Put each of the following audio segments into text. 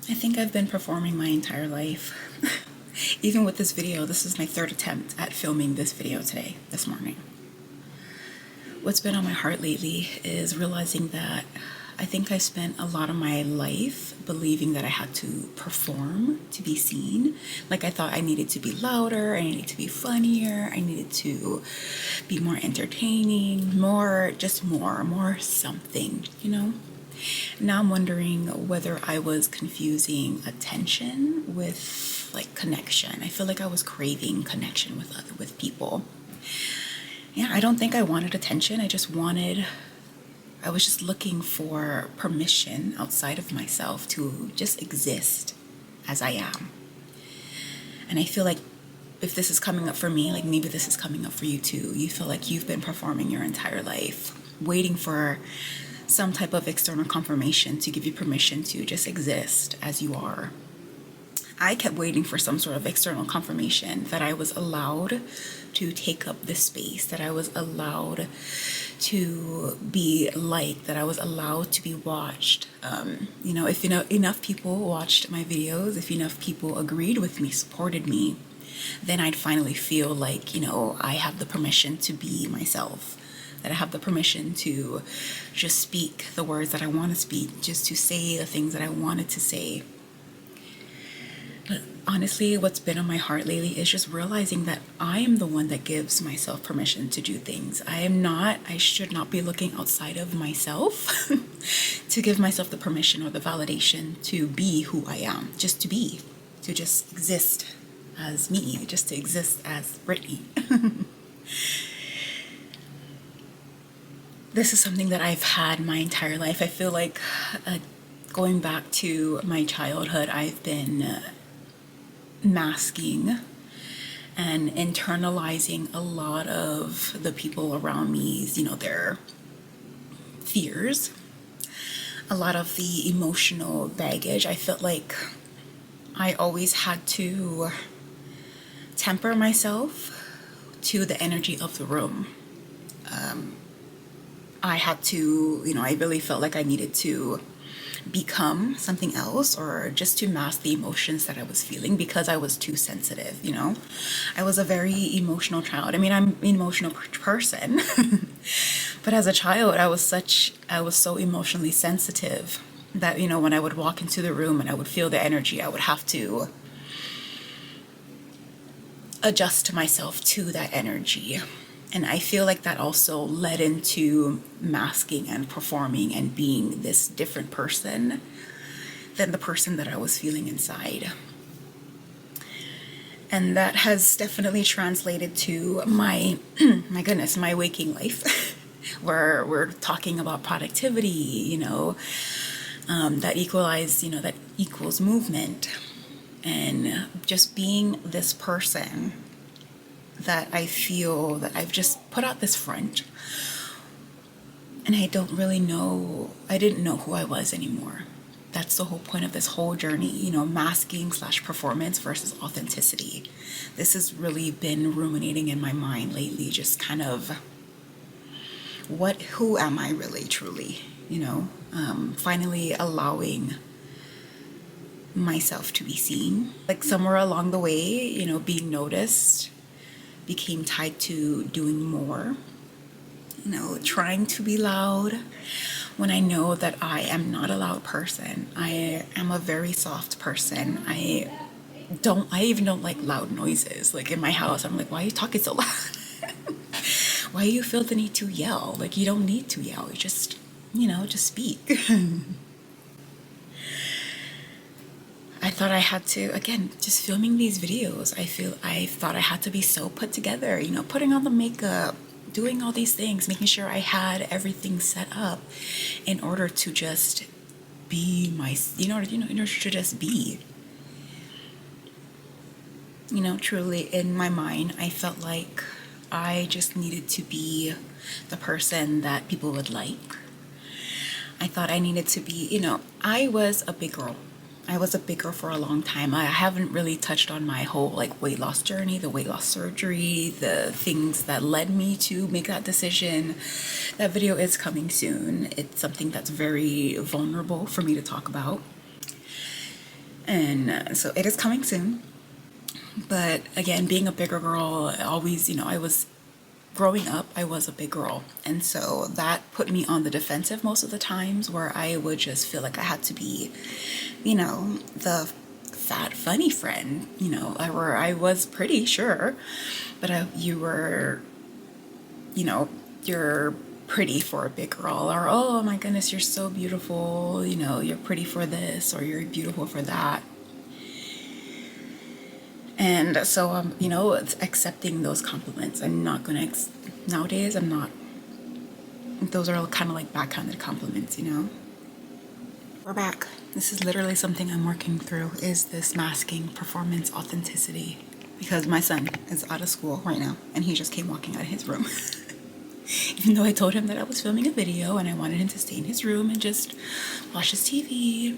I think I've been performing my entire life. Even with this video, this is my third attempt at filming this video this morning. What's been on my heart lately is realizing that I think I spent a lot of my life believing that I had to perform to be seen. Like I thought I needed to be louder, I needed to be funnier, I needed to be more entertaining, more something, you know? Now I'm wondering whether I was confusing attention with like connection. I feel like I was craving connection with people. Yeah, I don't think I wanted attention. I was just looking for permission outside of myself to just exist as I am. And I feel like if this is coming up for me, like maybe this is coming up for you too. You feel like you've been performing your entire life, waiting for some type of external confirmation to give you permission to just exist as you are. I kept waiting for some sort of external confirmation that I was allowed to take up this space, that I was allowed to be liked, that I was allowed to be watched. If enough people watched my videos, if enough people agreed with me, supported me, then I'd finally feel like, I have the permission to be myself, that I have the permission to just speak the words that I want to speak, just to say the things that I wanted to say. But honestly, what's been on my heart lately is just realizing that I am the one that gives myself permission to do things. I should not be looking outside of myself to give myself the permission or the validation to be who I am, just to be, to just exist as me, just to exist as Brittany. This is something that I've had my entire life. I feel like going back to my childhood, I've been masking and internalizing a lot of the people around me's, their fears, a lot of the emotional baggage. I felt like I always had to temper myself to the energy of the room. I had to, I really felt like I needed to become something else or just to mask the emotions that I was feeling because I was too sensitive, I was a very emotional child. I mean, I'm an emotional person, but as a child, I was so emotionally sensitive that, when I would walk into the room and I would feel the energy, I would have to adjust myself to that energy. And I feel like that also led into masking and performing and being this different person than the person that I was feeling inside. And that has definitely translated to my waking life, where we're talking about productivity, that equals movement, and just being this person that I feel that I've just put out this front, and I didn't know who I was anymore. That's the whole point of this whole journey, masking / performance versus authenticity. This has really been ruminating in my mind lately, just kind of who am I really truly, finally allowing myself to be seen. Like somewhere along the way, being noticed became tied to doing more, trying to be loud when I know that I am not a loud person. I am a very soft person. I even don't like loud noises. Like in my house, I'm like, why are you talking so loud? Why do you feel the need to yell? Like you don't need to yell. You just, just speak. I thought I had to, again, just filming these videos, I thought I had to be so put together, putting on the makeup, doing all these things, making sure I had everything set up in order to just be in order to just be. Truly in my mind, I felt like I just needed to be the person that people would like. I thought I needed to be, I was a big girl. I was a big girl for a long time. I haven't really touched on my whole weight loss journey, the weight loss surgery, the things that led me to make that decision. That video is coming soon. It's something that's very vulnerable for me to talk about. And so it is coming soon. But again, being a bigger girl, always, I was growing up, I was a big girl. And so that put me on the defensive most of the times, where I would just feel like I had to be, the fat, funny friend, where I was pretty sure, but you were, you're pretty for a big girl, or oh my goodness, you're so beautiful, you're pretty for this, or you're beautiful for that. And so, it's accepting those compliments. I'm not going to, nowadays, I'm not, those are kind of like backhanded compliments, We're back. This is literally something I'm working through, is this masking performance authenticity. Because my son is out of school right now, and he just came walking out of his room. Even though I told him that I was filming a video and I wanted him to stay in his room and just watch his TV,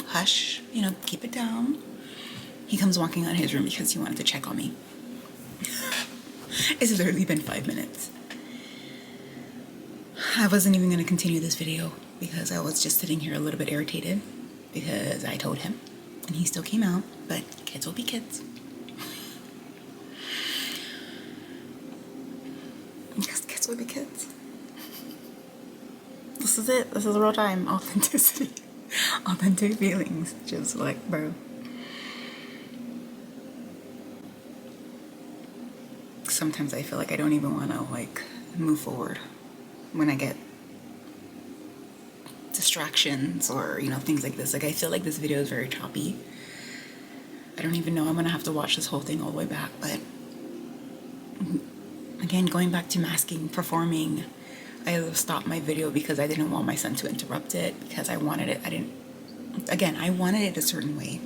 hush, keep it down. He comes walking out of his room because he wanted to check on me. It's literally been 5 minutes. I wasn't even going to continue this video because I was just sitting here a little bit irritated because I told him and he still came out, but kids will be kids. Because kids will be kids. This is it. This is real time authenticity. Authentic feelings. Just like, bro. Sometimes I feel like I don't even want to move forward when I get distractions or things like this. I feel like this video is very choppy. I don't even know I'm gonna have to watch this whole thing all the way back. But again, going back to masking performing, I stopped my video because I didn't want my son to interrupt it, because I wanted it. I wanted it a certain way.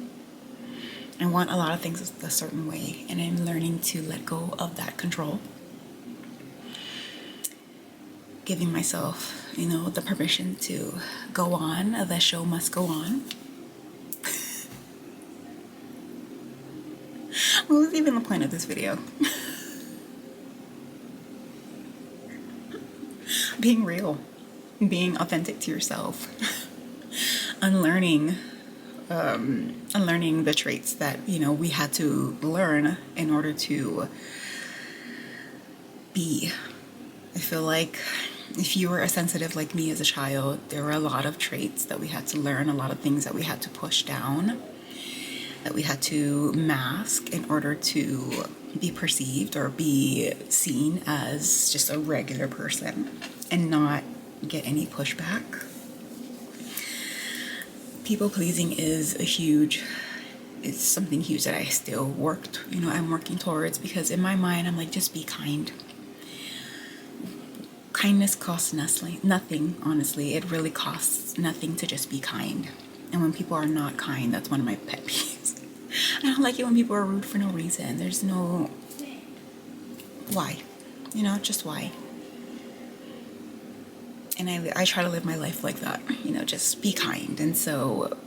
I want a lot of things a certain way, and I'm learning to let go of that control. Giving myself, the permission to go on. The show must go on. What was even the point of this video? Being real, being authentic to yourself, unlearning the traits that we had to learn in order to be. I feel like if you were as sensitive like me as a child, there were a lot of traits that we had to learn, a lot of things that we had to push down, that we had to mask in order to be perceived or be seen as just a regular person and not get any pushback. People pleasing is it's something huge that I still I'm working towards, because in my mind I'm like, just be kind. Kindness costs nothing, honestly. It really costs nothing to just be kind. And when people are not kind, that's one of my pet peeves. I don't like it when people are rude for no reason. There's no why, just why. And I try to live my life like that, just be kind. And so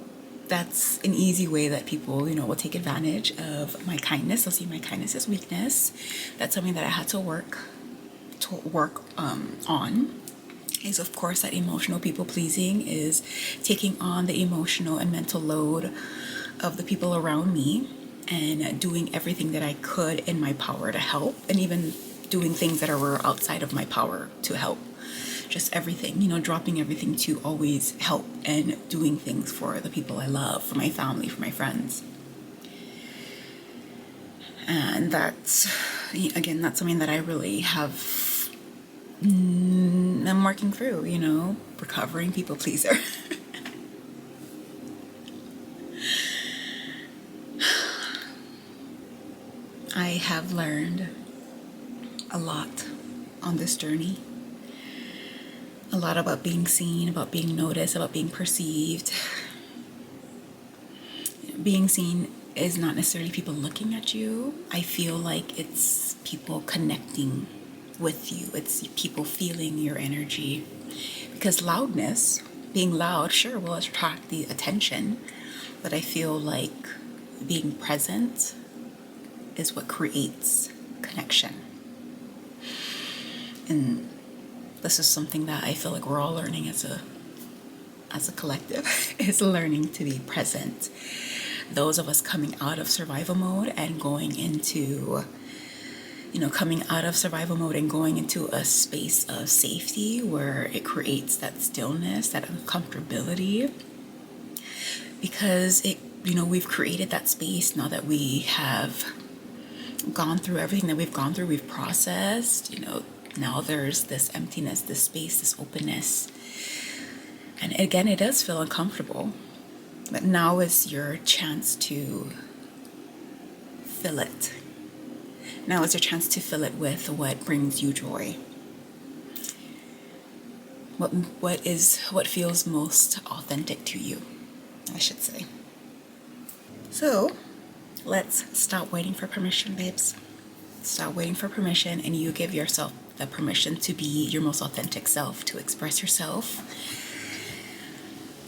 that's an easy way that people, will take advantage of my kindness. They'll see my kindness as weakness. That's something that I had to work on. Is of course that emotional people pleasing is taking on the emotional and mental load of the people around me and doing everything that I could in my power to help, and even doing things that were outside of my power to help. Just everything, dropping everything to always help and doing things for the people I love, for my family, for my friends. And that's something that I really have, I'm working through, recovering people pleaser. I have learned a lot on this journey. A lot about being seen, about being noticed, about being perceived. Being seen is not necessarily people looking at you. I feel like it's people connecting with you. It's people feeling your energy. Because loudness, being loud, sure, will attract the attention. But I feel like being present is what creates connection. And this is something that I feel like we're all learning as a collective, is learning to be present, those of us coming out of survival mode and going into, coming out of survival mode and going into a space of safety where it creates that stillness, that uncomfortability, because we've created that space now that we have gone through everything that we've gone through, we've processed, now there's this emptiness, this space, this openness. And again, it does feel uncomfortable, but now is your chance to fill it. Now is your chance to fill it with what brings you joy. What feels most authentic to you, I should say. So let's stop waiting for permission, babes. Stop waiting for permission, and you give yourself the permission to be your most authentic self, to express yourself,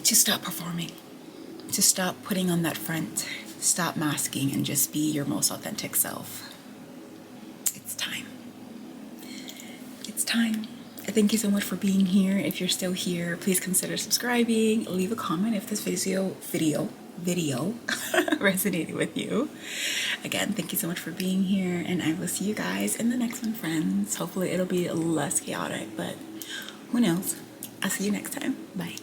to stop performing, to stop putting on that front, stop masking, and just be your most authentic self. It's time. It's time. Thank you so much for being here. If you're still here, please consider subscribing. Leave a comment if this video resonated with you. Again, thank you so much for being here, and I will see you guys in the next one, friends. Hopefully it'll be less chaotic, but who knows? I'll see you next time. Bye.